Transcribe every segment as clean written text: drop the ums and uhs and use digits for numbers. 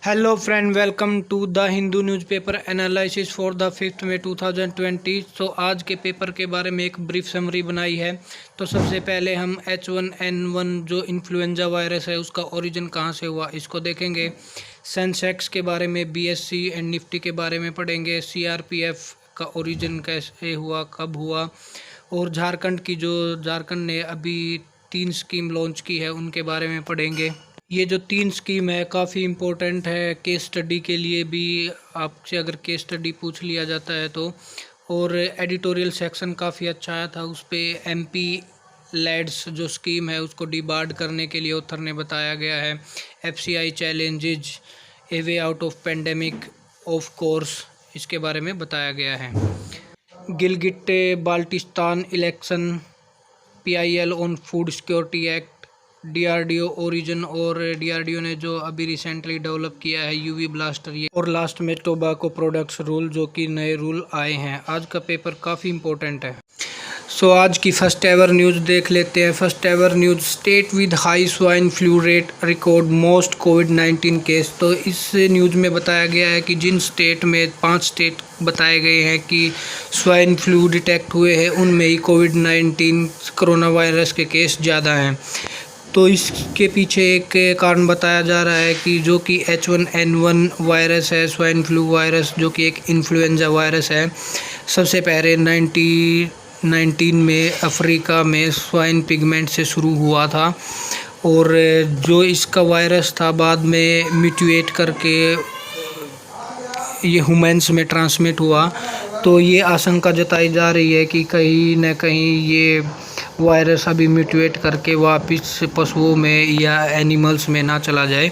Hello friend, welcome to the Hindu newspaper analysis for the 5 May 2020। तो आज के paper के बारे में एक ब्रीफ समरी बनाई है। तो सबसे पहले हम H1N1 जो इन्फ्लुएंजा वायरस है उसका ओरिजिन कहाँ से हुआ इसको देखेंगे। सेंसेक्स के बारे में, BSE एंड निफ्टी के बारे में पढ़ेंगे। CRPF का ओरिजिन कैसे हुआ, कब हुआ, और झारखंड ने अभी 3 स्कीम लॉन्च की है उनके बारे में पढ़ेंगे। ये जो 3 स्कीम है काफ़ी इम्पोर्टेंट है केस स्टडी के लिए भी, आपसे अगर केस स्टडी पूछ लिया जाता है तो। और एडिटोरियल सेक्शन काफ़ी अच्छा आया था, उस पर MP लैड्स जो स्कीम है उसको डिबार्ड करने के लिए ऑथर ने बताया गया है। FCI challenges A way out of pandemic of course, इसके बारे में बताया गया है। Gilgit Baltistan election, PIL on food security act, DRDO origin, और DRDO ने जो अभी रिसेंटली डेवलप किया है UV ब्लास्टर, ये, और लास्ट में टोबैको प्रोडक्ट्स रूल, जो कि नए रूल आए हैं। आज का पेपर काफ़ी इम्पोर्टेंट है। आज की फर्स्ट एवर न्यूज़ देख लेते हैं। First ever news, state with high swine flu rate record most covid case. तो इस न्यूज़ में बताया गया है कि जिन स्टेट में 5 स्टेट बताए गए हैं कि स्वाइन फ्लू डिटेक्ट हुए हैं, उनमें ही कोविड-19 कोरोना वायरस के केस ज़्यादा हैं। तो इसके पीछे एक कारण बताया जा रहा है कि जो कि H1N1 वायरस है, स्वाइन फ्लू वायरस, जो कि एक इन्फ्लुएंजा वायरस है। सबसे पहले 1919 में अफ्रीका में स्वाइन पिगमेंट से शुरू हुआ था, और जो इसका वायरस था बाद में म्यूटेट करके ये ह्यूमन्स में ट्रांसमिट हुआ। तो ये आशंका जताई जा रही है कि कहीं न कहीं ये वायरस अभी म्यूटेट करके वापस पशुओं में या एनिमल्स में ना चला जाए।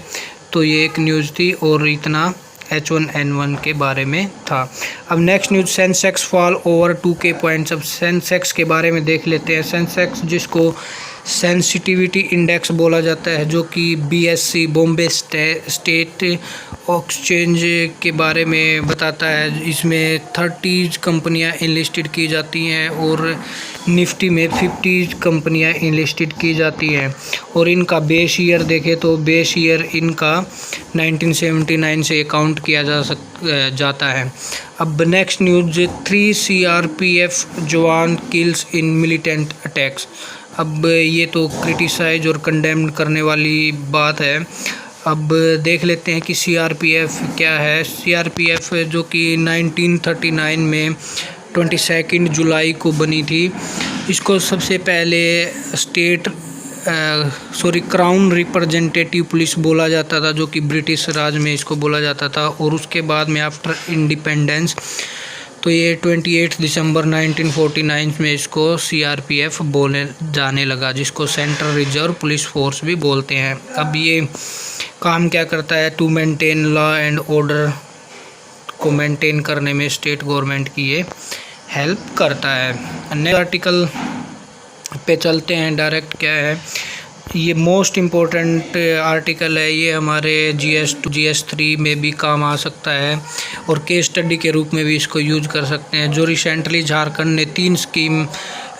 तो ये एक न्यूज़ थी, और इतना H1N1 के बारे में था। अब next news, Sensex fall over 2K points. अब सेंसेक्स के बारे में देख लेते हैं। सेंसेक्स जिसको सेंसिटिविटी इंडेक्स बोला जाता है, जो कि BSE बॉम्बे स्टेट एक्सचेंज के बारे में बताता है। इसमें 30 कंपनियां इनलिस्टेड की जाती हैं, और निफ्टी में 50 कंपनियां इनलिस्टेड की जाती हैं। और इनका बेस ईयर देखें तो बेस ईयर इनका 1979 से काउंट किया जाता है। अब नेक्स्ट न्यूज़, 3 CRPF जवान किल्स इन मिलिटेंट अटैक्स। अब ये तो क्रिटिसाइज और कंडेम्ड करने वाली बात है। अब देख लेते हैं कि CRPF क्या है। CRPF जो कि 1939 में 22 जुलाई को बनी थी। इसको सबसे पहले क्राउन रिप्रेजेंटेटिव पुलिस बोला जाता था, जो कि ब्रिटिश राज में इसको बोला जाता था। और उसके बाद में आफ्टर इंडिपेंडेंस, तो ये 28 दिसंबर 1949 में इसको CRPF बोले जाने लगा, जिसको सेंट्रल रिजर्व पुलिस फोर्स भी बोलते हैं। अब ये काम क्या करता है, to maintain law and order को मेंटेन करने में स्टेट गवर्नमेंट की ये हेल्प करता है। नेक्स्ट आर्टिकल पे चलते हैं डायरेक्ट। क्या है ये, मोस्ट इम्पोर्टेंट आर्टिकल है। ये हमारे GS2 GS3 में भी काम आ सकता है, और केस स्टडी के रूप में भी इसको यूज कर सकते हैं। जो रिसेंटली झारखंड ने 3 स्कीम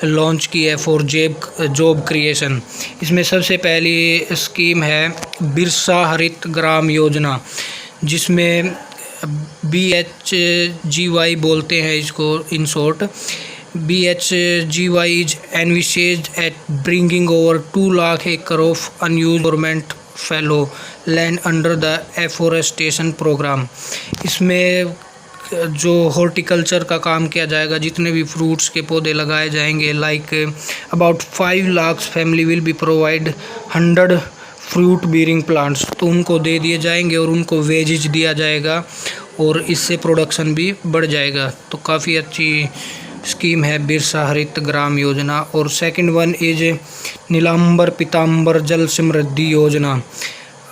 लॉन्च की है फॉर जॉब क्रिएशन। इसमें सबसे पहली स्कीम है बिरसा हरित ग्राम योजना, जिसमें BHGY बोलते हैं इसको in short. BHGY is envisaged at bringing over 2 lakh acre of unused government fallow land under the afforestation program। इसमें जो हॉर्टिकल्चर का काम किया जाएगा, जितने भी फ्रूट्स के पौधे लगाए जाएंगे, like about 5 lakh family will be provide 100 fruit bearing plants. तो उनको दे दिए जाएंगे और उनको वेजेज दिया जाएगा, और इससे प्रोडक्शन भी बढ़ जाएगा। तो काफ़ी अच्छी स्कीम है बिरसा हरित ग्राम योजना। और सेकंड वन इज नीलांबर पीतांबर जल समृद्धि योजना।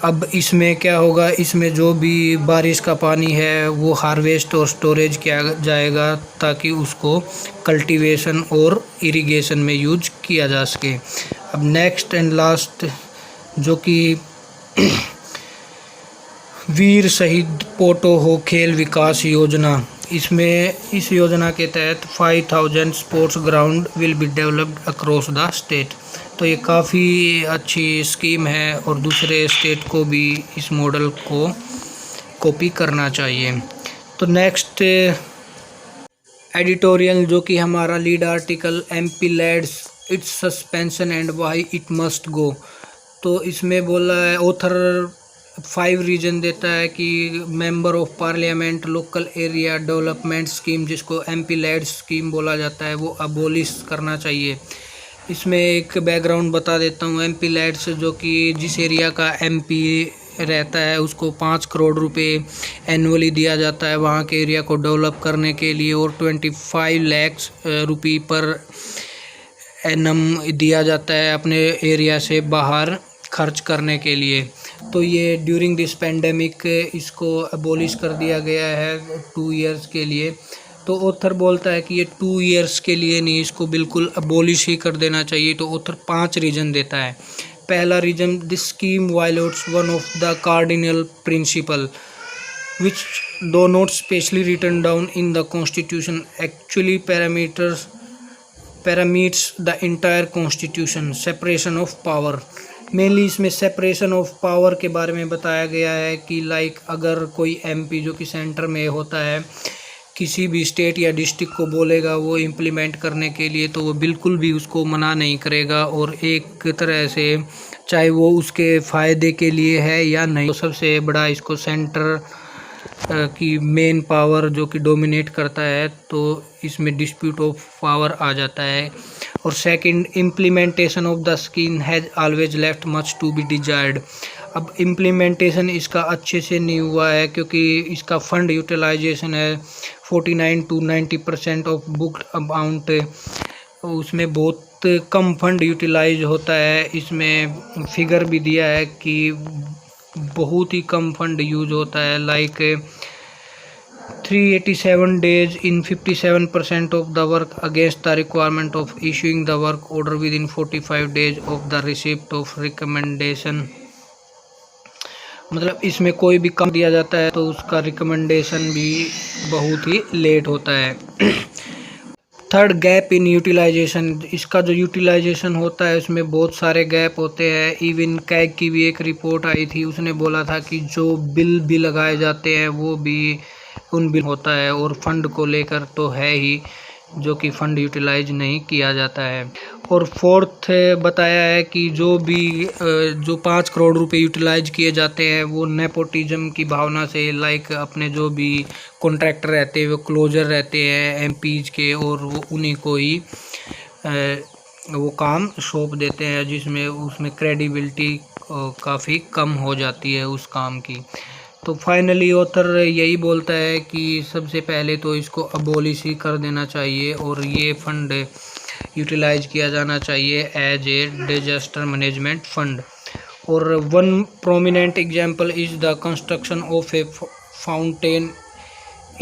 अब इसमें क्या होगा, इसमें जो भी बारिश का पानी है वो हार्वेस्ट और स्टोरेज किया जाएगा, ताकि उसको कल्टीवेशन और इरिगेशन में यूज किया जा सके। अब नेक्स्ट एंड लास्ट, जो कि वीर शहीद पोटो हो खेल विकास योजना। इसमें इस योजना के तहत 5000 sports ground will be developed across the state. तो ये काफ़ी अच्छी स्कीम है, और दूसरे स्टेट को भी इस मॉडल को कॉपी करना चाहिए। तो नेक्स्ट एडिटोरियल जो कि हमारा lead article MP lads it's suspension and why it must go. तो इसमें बोला है ऑथर 5 रीजन देता है कि member of parliament local area development scheme, जिसको एमपी लैड्स स्कीम बोला जाता है, वो अबोलिश करना चाहिए। इसमें एक बैकग्राउंड बता देता हूँ। एमपी लैड्स जो कि जिस एरिया का एमपी रहता है उसको 5 करोड़ रुपए एनुअली दिया जाता है वहाँ के एरिया को डेवलप करने के लिए, और 25 लाख रुपये पर एनम दिया जाता है अपने एरिया से बाहर खर्च करने के लिए। तो ये ड्यूरिंग दिस पेंडेमिक इसको अबोलिश कर दिया गया है 2 इयर्स के लिए। तो ऑथर बोलता है कि ये 2 इयर्स के लिए नहीं, इसको बिल्कुल अबोलिश ही कर देना चाहिए। तो ऑथर 5 रीजन देता है। पहला reason, this scheme violates one of the cardinal principle which though not specially written down in the constitution actually parameets the entire constitution, separation of power। Mainly इसमें सेपरेशन ऑफ पावर के बारे में बताया गया है कि लाइक अगर कोई एमपी जो कि सेंटर में होता है किसी भी स्टेट या डिस्ट्रिक्ट को बोलेगा वो इम्प्लीमेंट करने के लिए, तो वो बिल्कुल भी उसको मना नहीं करेगा, और एक तरह से चाहे वो उसके फ़ायदे के लिए है या नहीं। तो सबसे बड़ा इसको सेंटर की मेन पावर जो कि डोमिनेट करता है, तो इसमें डिस्प्यूट ऑफ पावर आ जाता है। और second, implementation of the scheme has always left much to be desired. अब इम्प्लीमेंटेशन इसका अच्छे से नहीं हुआ है क्योंकि इसका फंड यूटिलाइजेशन है 49 to 90% ऑफ बुक्ड अमाउंट, उसमें बहुत कम फंड यूटिलाइज होता है। इसमें फिगर भी दिया है कि बहुत ही कम फंड यूज होता है, like 387 days in 57% of the work against the requirement of issuing the work order within 45 days of the receipt of recommendation। मतलब इसमें कोई भी काम दिया जाता है तो उसका रिकमेंडेशन भी बहुत ही लेट होता है। Third, gap in utilisation. इसका जो यूटिलाइजेशन होता है उसमें बहुत सारे गैप होते हैं। इवन कैग की भी एक रिपोर्ट आई थी, उसने बोला था कि जो बिल भी लगाए जाते हैं वो भी उन बिल होता है, और फंड को लेकर तो है ही जो कि फंड यूटिलाइज नहीं किया जाता है। और फोर्थ बताया है कि जो 5 करोड़ रुपए यूटिलाइज किए जाते हैं वो नेपोटिज्म की भावना से, लाइक अपने जो भी कॉन्ट्रैक्टर रहते हैं वो क्लोजर रहते हैं एमपीज के, और वो उन्हीं को ही वो काम सौंप देते हैं, जिसमें उसमें क्रेडिबिलिटी काफ़ी कम हो जाती है उस काम की। तो फाइनली ऑथर यही बोलता है कि सबसे पहले तो इसको अबोलिश ही कर देना चाहिए और ये फंड यूटिलाइज किया जाना चाहिए as a disaster management fund. और one prominent example is the construction of a fountain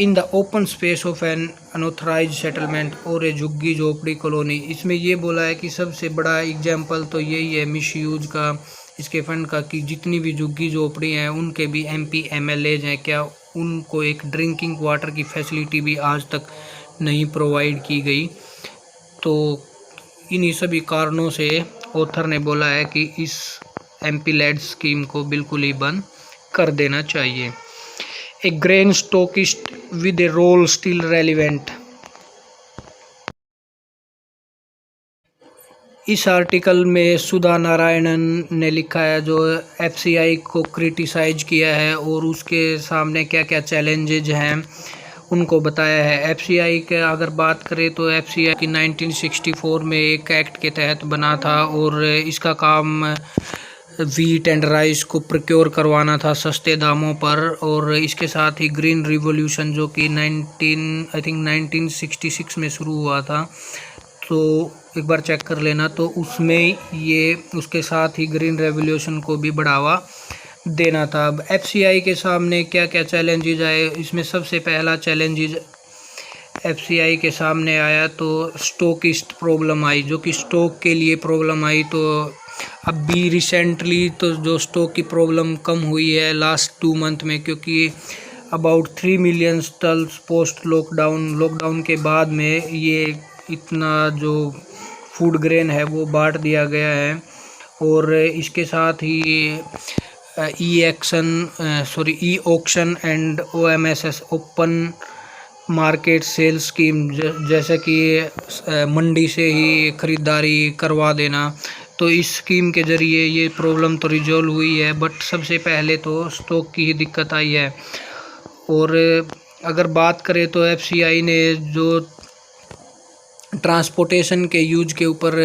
in the open space of an unauthorised settlement और ए झुग्गी झोपड़ी कॉलोनी। इसमें ये बोला है कि सबसे बड़ा एग्जांपल तो यही है मिसयूज का इसके फंड का, कि जितनी भी झुग्गी झोपड़ी हैं उनके भी एमपी एमएलएज हैं, क्या उनको एक ड्रिंकिंग वाटर की फैसिलिटी भी आज तक नहीं प्रोवाइड की गई। तो इन्हीं सभी कारणों से ऑथर ने बोला है कि इस एमपी लेड स्कीम को बिल्कुल ही बंद कर देना चाहिए। A grain stockist with a role still relevant. इस आर्टिकल में सुधा नारायणन ने लिखा है जो एफसीआई को क्रिटिसाइज किया है और उसके सामने क्या क्या चैलेंजेज हैं उनको बताया है। एफसीआई के अगर बात करें तो एफसीआई की 1964 में एक एक्ट के तहत बना था और इसका काम वीट एंड राइस को प्रोक्योर करवाना था सस्ते दामों पर। और इसके साथ ही ग्रीन रिवॉल्यूशन जो कि 1966 में शुरू हुआ था, तो एक बार चेक कर लेना, तो उसमें ये उसके साथ ही ग्रीन रेवोल्यूशन को भी बढ़ावा देना था। अब एफसीआई के सामने क्या क्या चैलेंजेज आए, इसमें सबसे पहला चैलेंजेज एफसीआई के सामने आया तो स्टॉकिस्ट प्रॉब्लम आई, जो कि स्टॉक के लिए प्रॉब्लम आई। तो अब भी रिसेंटली तो जो स्टॉक की प्रॉब्लम कम हुई है लास्ट 2 मंथ में, क्योंकि about 3 million turns post lockdown के बाद में ये इतना जो फूड ग्रेन है वो बांट दिया गया है। और इसके साथ ही e auction and OMSS open market sale scheme, जैसे कि मंडी से ही खरीदारी करवा देना। तो इस स्कीम के ज़रिए ये प्रॉब्लम तो रिजॉल्व हुई है, बट सबसे पहले तो स्टॉक की ही दिक्कत आई है। और अगर बात करें तो FCI ने जो ट्रांसपोर्टेशन के यूज के ऊपर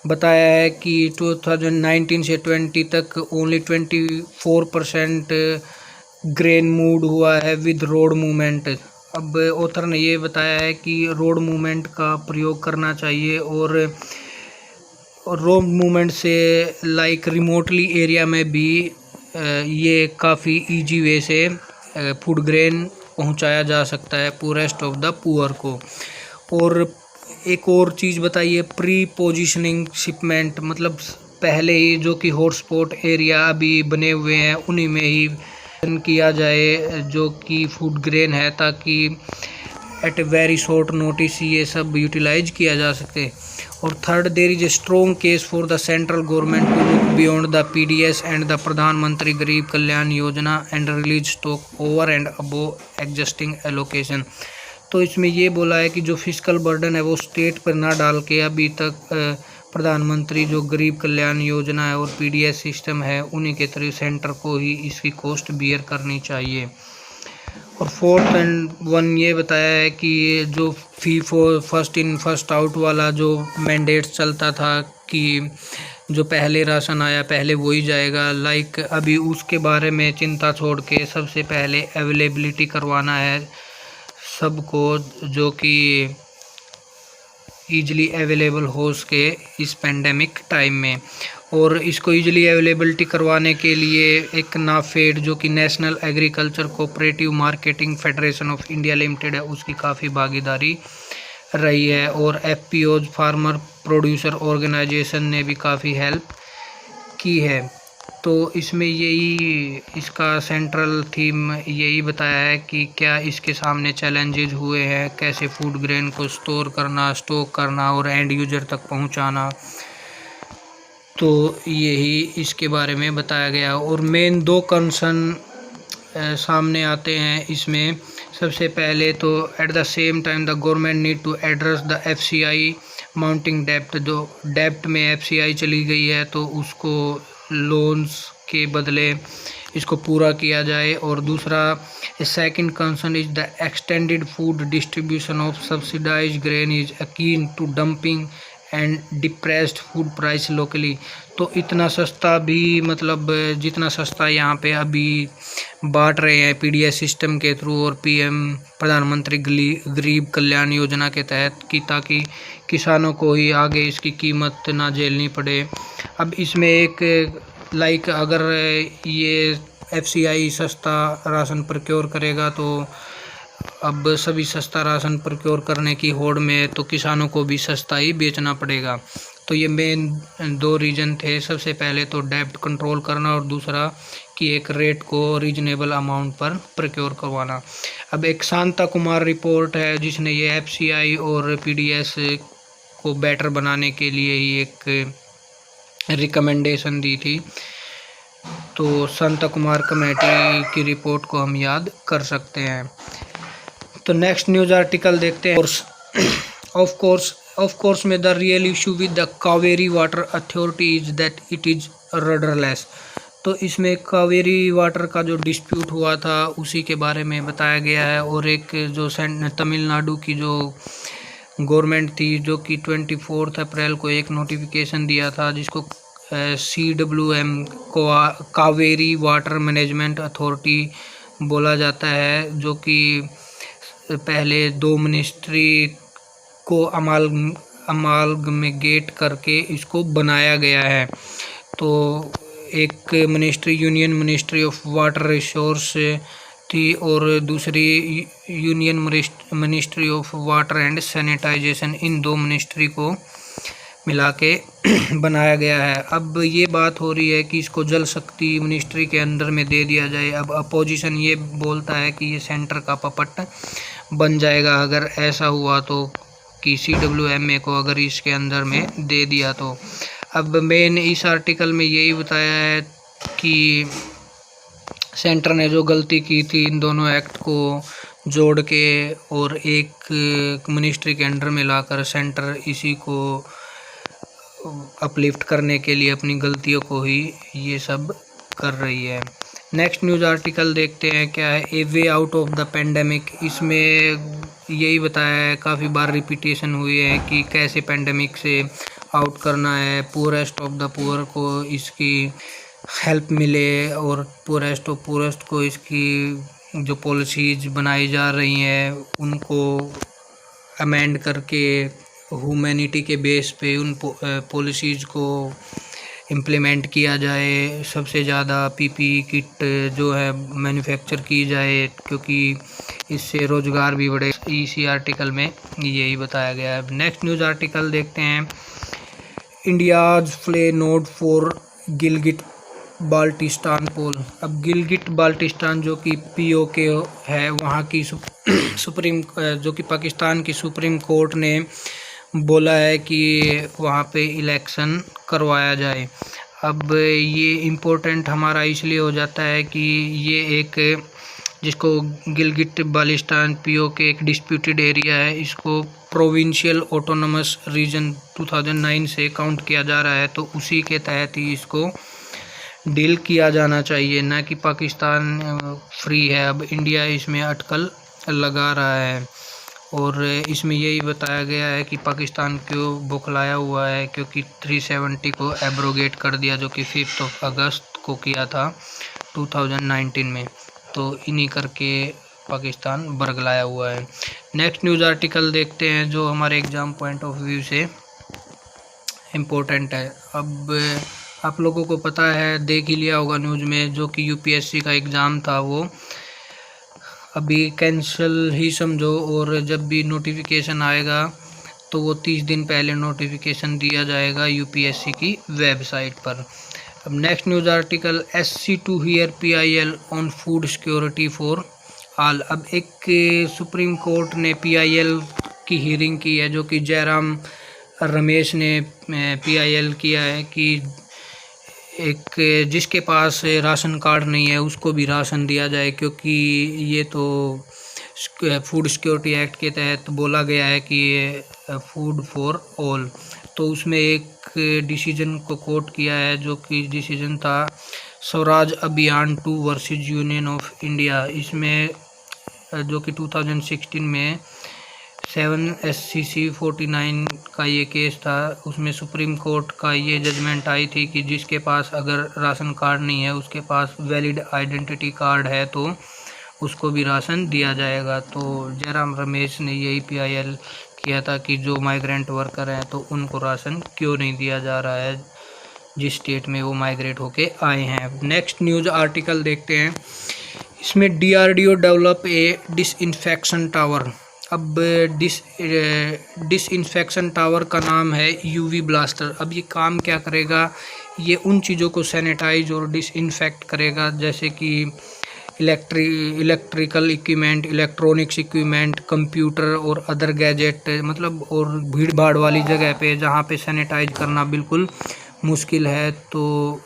बताया है कि 2019 से 20 तक ओनली 24% ग्रेन मूव हुआ है विद रोड मूवमेंट। अब ऑथर ने ये बताया है कि रोड मूवमेंट का प्रयोग करना चाहिए, और रोड मूवमेंट से लाइक रिमोटली एरिया में भी ये काफ़ी इजी वे से फूड ग्रेन पहुंचाया जा सकता है पूरेस्ट ऑफ द पुअर को। और एक और चीज़ बताइए, प्री पोजिशनिंग शिपमेंट, मतलब पहले ही जो कि हॉटस्पॉट एरिया अभी बने हुए हैं उन्हीं में ही किया जाए जो कि फूड ग्रेन है, ताकि at a very short notice ये सब यूटिलाइज किया जा सके। और third, there is a strong case for the central government to look beyond the PDS and the Pradhan Mantri Garib Kalyan Yojana and release stock over and above existing allocation. तो इसमें ये बोला है कि जो फिजिकल बर्डन है वो स्टेट पर ना डाल के अभी तक प्रधानमंत्री जो गरीब कल्याण योजना है और PDS सिस्टम है उन्हीं के थ्रू सेंटर को ही इसकी कॉस्ट बियर करनी चाहिए। और फोर्थ एंड वन ये बताया है कि जो फर्स्ट इन फर्स्ट आउट वाला जो मैंडेट चलता था कि जो पहले राशन आया पहले वही जाएगा, लाइक अभी उसके बारे में चिंता छोड़ के सबसे पहले अवेलेबिलिटी करवाना है सबको, जो कि ईजिली अवेलेबल हो सके इस पेंडेमिक टाइम में। और इसको ईजिली अवेलेबिलिटी करवाने के लिए एक नाफेड जो कि national agriculture cooperative marketing federation of India limited है, उसकी काफ़ी भागीदारी रही है। और FPOs फार्मर प्रोड्यूसर ऑर्गेनाइजेशन ने भी काफ़ी हेल्प की है। तो इसमें यही इसका सेंट्रल थीम यही बताया है कि क्या इसके सामने चैलेंजेस हुए हैं, कैसे फूड ग्रेन को स्टोर करना, स्टॉक करना और एंड यूजर तक पहुंचाना। तो यही इसके बारे में बताया गया। और मेन दो कंसर्न सामने आते हैं इसमें। सबसे पहले तो at the same time the government need to address the FCI mounting डेप्ट। जो डेप्ट में FCI चली गई है तो उसको लोन्स के बदले इसको पूरा किया जाए। और दूसरा second concern is the extended food distribution of subsidised grain is akin to dumping and depressed food price locally. तो इतना सस्ता भी, मतलब जितना सस्ता यहाँ पे अभी बांट रहे हैं PDS सिस्टम के थ्रू और PM प्रधानमंत्री गरीब कल्याण योजना के तहत, कि ताकि किसानों को ही आगे इसकी कीमत ना झेलनी पड़े। अब इसमें एक लाइक अगर ये FCI सस्ता राशन प्रोक्योर करेगा तो अब सभी सस्ता राशन प्रोक्योर करने की होड़ में तो किसानों को भी सस्ता ही बेचना पड़ेगा। तो ये मेन दो रीज़न थे। सबसे पहले तो डेब्ट कंट्रोल करना और दूसरा कि एक रेट को रीजनेबल अमाउंट पर प्रोक्योर करवाना। अब एक शांता कुमार रिपोर्ट है जिसने ये FCI और PDS को बेटर बनाने के लिए ही एक रिकमेंडेशन दी थी। तो शांता कुमार कमेटी की रिपोर्ट को हम याद कर सकते हैं। तो नेक्स्ट न्यूज़ आर्टिकल देखते हैं। ऑफ कोर्स में the real issue with the Kaveri water authority is that it is rudderless. तो इसमें कावेरी वाटर का जो डिस्प्यूट हुआ था उसी के बारे में बताया गया है। और एक जो तमिलनाडु की जो गवर्नमेंट थी जो कि 24 अप्रैल को एक नोटिफिकेशन दिया था जिसको CWM को कावेरी वाटर मैनेजमेंट अथॉरिटी बोला जाता है, जो कि पहले दो मिनिस्ट्री को अमालगमेट करके इसको बनाया गया है। तो एक ministry union ministry of water resource थी और दूसरी union ministry of water and sanitisation. इन दो मिनिस्ट्री को मिला के बनाया गया है। अब ये बात हो रही है कि इसको जल शक्ति मिनिस्ट्री के अंदर में दे दिया जाए। अब अपोजिशन ये बोलता है कि ये सेंटर का पपट बन जाएगा अगर ऐसा हुआ तो, कि CWMA को अगर इसके अंदर में दे दिया तो। अब मेन इस आर्टिकल में यही बताया है कि सेंटर ने जो गलती की थी इन दोनों एक्ट को जोड़ के और एक मिनिस्ट्री के अंडर में लाकर सेंटर इसी को अपलिफ्ट करने के लिए अपनी गलतियों को ही ये सब कर रही है। नेक्स्ट न्यूज़ आर्टिकल देखते हैं क्या है, a way out of the pandemic. इसमें यही बताया है, काफ़ी बार रिपीटेशन हुई है कि कैसे पेंडेमिक से आउट करना है, पुअरेस्ट ऑफ द पुअर को इसकी हेल्प मिले और पुअरेस्ट ऑफ पुअरेस्ट को इसकी जो पॉलिसीज बनाई जा रही हैं उनको अमेंड करके ह्यूमैनिटी के बेस पे उन पॉलिसीज़ को इम्प्लीमेंट किया जाए। सबसे ज़्यादा पीपीई किट जो है मैन्युफैक्चर की जाए, क्योंकि इससे रोज़गार भी बढ़े। इसी आर्टिकल में यही बताया गया है। नेक्स्ट न्यूज़ आर्टिकल देखते हैं, India's Phule note for Gilgit Baltistan पोल। अब गिलगिट बाल्टिस्तान जो कि पीओके है, वहाँ की सुप्रीम जो कि पाकिस्तान की सुप्रीम कोर्ट ने बोला है कि वहाँ पे इलेक्शन करवाया जाए। अब ये इम्पोर्टेंट हमारा इसलिए हो जाता है कि ये एक जिसको गिलगिट बाल्टिस्तान पीओके एक डिस्प्यूटेड एरिया है, इसको प्रोविंशियल ऑटोनमस रीजन 2009 से काउंट किया जा रहा है, तो उसी के तहत ही इसको डील किया जाना चाहिए, ना कि पाकिस्तान फ्री है। अब इंडिया इसमें अटकल लगा रहा है और इसमें यही बताया गया है कि पाकिस्तान क्यों बौखलाया हुआ है, क्योंकि 370 को एब्रोगेट कर दिया जो कि 5 अगस्त को किया था 2019 में, तो इन्हीं करके पाकिस्तान बरगलाया हुआ है। नेक्स्ट न्यूज़ आर्टिकल देखते हैं जो हमारे एग्ज़ाम पॉइंट ऑफ व्यू से इम्पोर्टेंट है। अब आप लोगों को पता है, देख ही लिया होगा न्यूज़ में, जो कि यूपीएससी का एग्ज़ाम था वो अभी कैंसिल ही समझो, और जब भी नोटिफिकेशन आएगा तो वो 30 दिन पहले नोटिफिकेशन दिया जाएगा यूपीएससी की वेबसाइट पर। अब next news article, SC2 here PIL on food security for all. अब एक सुप्रीम कोर्ट ने PIL की हियरिंग की है, जो कि जयराम रमेश ने PIL किया है कि एक जिसके पास राशन कार्ड नहीं है उसको भी राशन दिया जाए, क्योंकि ये तो फूड सिक्योरिटी एक्ट के तहत बोला गया है कि ये फूड फॉर ऑल। तो उसमें एक डिसीजन को कोट किया है, जो कि डिसीजन था Swaraj Abhiyan 2 versus union of India. इसमें जो कि 2016 में 7SCC49 का ये केस था, उसमें सुप्रीम कोर्ट का ये जजमेंट आई थी कि जिसके पास अगर राशन कार्ड नहीं है, उसके पास वैलिड आइडेंटिटी कार्ड है, तो उसको भी राशन दिया जाएगा। तो जयराम रमेश ने यही PIL किया था कि जो माइग्रेंट वर्कर हैं तो उनको राशन क्यों नहीं दिया जा रहा है जिस स्टेट में वो माइग्रेट होके आए हैं। नेक्स्ट न्यूज़ आर्टिकल देखते हैं, इसमें DRDO develop a disinfection tower. अब डिसइंफेक्शन टावर का नाम है UV ब्लास्टर। अब ये काम क्या करेगा, ये उन चीज़ों को सैनिटाइज और डिसइंफेक्ट करेगा, जैसे कि electrical equipment, electronics equipment, computer और अदर गैजेट, मतलब और भीड़ भाड़ वाली जगह पे जहाँ पे सैनिटाइज करना बिल्कुल मुश्किल है, तो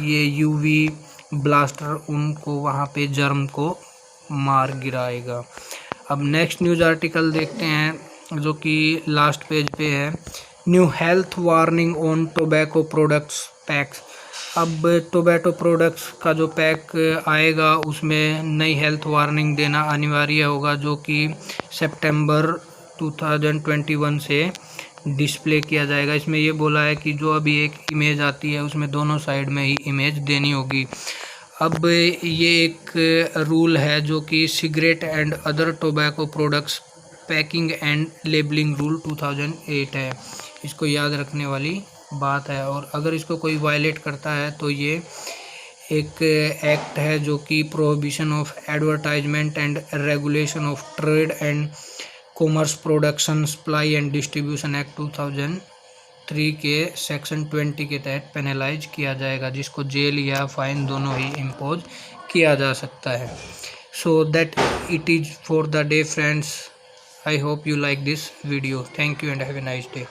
ये UV ब्लास्टर उनको वहाँ पे जर्म को मार गिराएगा। अब नेक्स्ट न्यूज़ आर्टिकल देखते हैं जो कि लास्ट पेज पे है, new health warning on tobacco products PACS. अब टोबैको प्रोडक्ट्स का जो पैक आएगा उसमें नई हेल्थ वार्निंग देना अनिवार्य होगा, जो कि सितंबर 2021 से डिस्प्ले किया जाएगा। इसमें ये बोला है कि जो अभी एक इमेज आती है उसमें दोनों साइड में ही इमेज देनी होगी। अब ये एक रूल है जो कि cigarette and other tobacco products packing and labelling rule 2008 है, इसको याद रखने वाली बात है। और अगर इसको कोई वायलेट करता है तो ये एक एक्ट है जो कि prohibition of advertisement and regulation of trade and commerce production supply and distribution act 2003 के सेक्शन 20 के तहत पेनलाइज किया जाएगा, जिसको जेल या फाइन दोनों ही इम्पोज किया जा सकता है। So that it is for the day friends. I hope you like this video. Thank you and have a nice day.